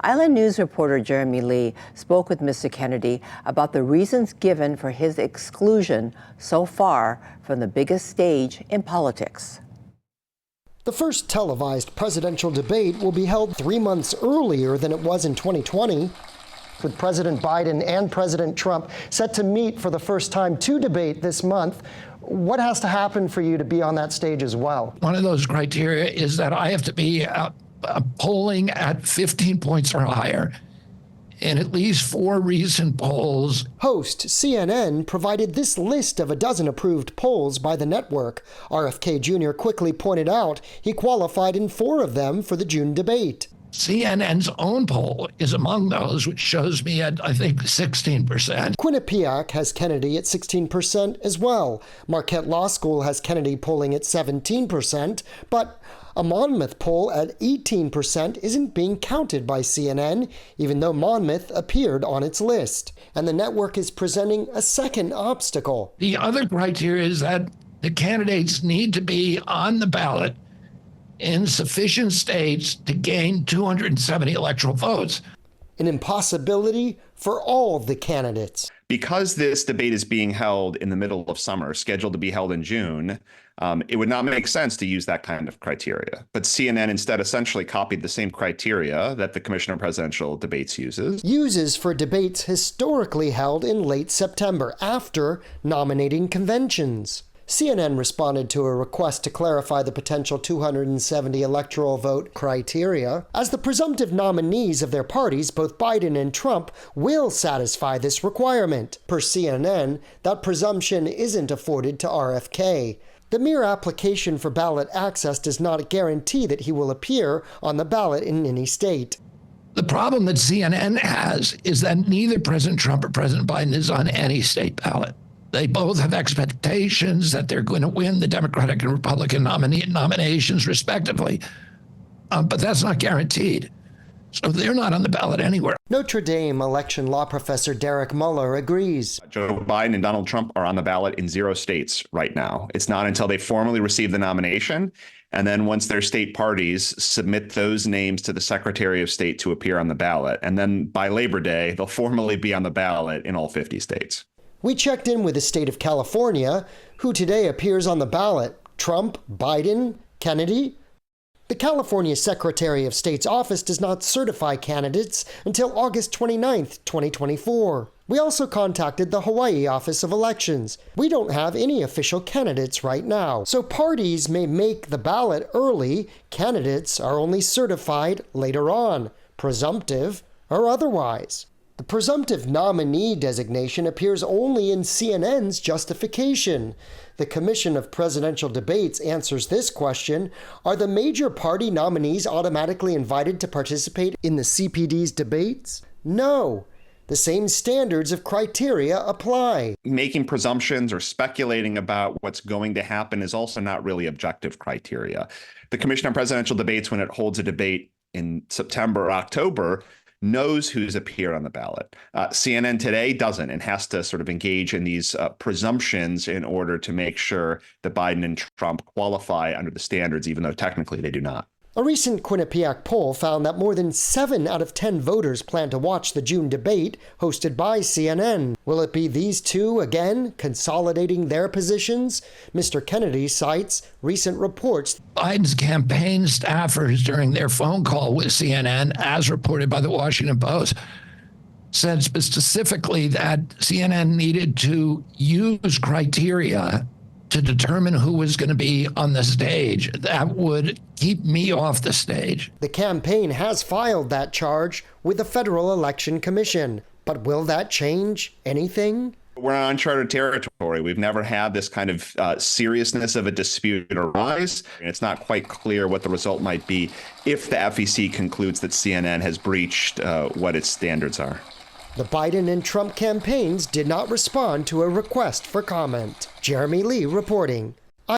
Island News reporter Jeremy Lee spoke with Mr. Kennedy about the reasons given for his exclusion so far from the biggest stage in politics. The first televised presidential debate will be held 3 months earlier than it was in 2020, with President Biden and President Trump set to meet for the first time to debate this month. What has to happen for you to be on that stage as well? One of those criteria is that I have to be polling at 15 points or higher in at least 4 recent polls. Host CNN provided this list of a dozen approved polls by the network. RFK Jr. quickly pointed out he qualified in 4 of them for the June debate. CNN's own poll is among those, which shows me at, I think, 16%. Quinnipiac has Kennedy at 16% as well. Marquette Law School has Kennedy polling at 17%, but a Monmouth poll at 18% isn't being counted by CNN, even though Monmouth appeared on its list. And the network is presenting a second obstacle. The other criteria is that the candidates need to be on the ballot in sufficient states to gain 270 electoral votes. An impossibility for all the candidates. Because this debate is being held in the middle of summer, scheduled to be held in June, it would not make sense to use that kind of criteria. But CNN instead essentially copied the same criteria that the Commission on Presidential Debates uses for debates historically held in late September after nominating conventions. CNN responded to a request to clarify the potential 270 electoral vote criteria. As the presumptive nominees of their parties, both Biden and Trump will satisfy this requirement. Per CNN, that presumption isn't afforded to RFK. The mere application for ballot access does not guarantee that he will appear on the ballot in any state. The problem that CNN has is that neither President Trump or President Biden is on any state ballot. They both have expectations that they're going to win the Democratic and Republican nominations, respectively. But that's not guaranteed. So they're not on the ballot anywhere. Notre Dame election law professor Derek Muller agrees. Joe Biden and Donald Trump are on the ballot in 0 states right now. It's not until they formally receive the nomination, and then once their state parties submit those names to the Secretary of State to appear on the ballot, and then by Labor Day, they'll formally be on the ballot in all 50 states. We checked in with the state of California, who today appears on the ballot. Trump, Biden, Kennedy. The California Secretary of State's office does not certify candidates until August 29, 2024. We also contacted the Hawaii Office of Elections. We don't have any official candidates right now. So parties may make the ballot early. Candidates are only certified later on, presumptive or otherwise. The presumptive nominee designation appears only in CNN's justification. The Commission of Presidential Debates answers this question: are the major party nominees automatically invited to participate in the CPD's debates? No. The same standards of criteria apply. Making presumptions or speculating about what's going to happen is also not really objective criteria. The Commission on Presidential Debates, when it holds a debate in September or October, knows who's appeared on the ballot. CNN today doesn't and has to sort of engage in these presumptions in order to make sure that Biden and Trump qualify under the standards, even though technically they do not. A recent Quinnipiac poll found that more than 7 out of 10 voters plan to watch the June debate hosted by CNN. Will it be these two again, consolidating their positions? Mr. Kennedy cites recent reports. Biden's campaign staffers, during their phone call with CNN, as reported by the Washington Post, said specifically that CNN needed to use criteria to determine who was going to be on the stage. That would keep me off the stage. The campaign has filed that charge with the Federal Election Commission. But will that change anything? We're on uncharted territory. We've never had this kind of seriousness of a dispute arise. And it's not quite clear what the result might be if the FEC concludes that CNN has breached what its standards are. The Biden and Trump campaigns did not respond to a request for comment. Jeremy Lee reporting.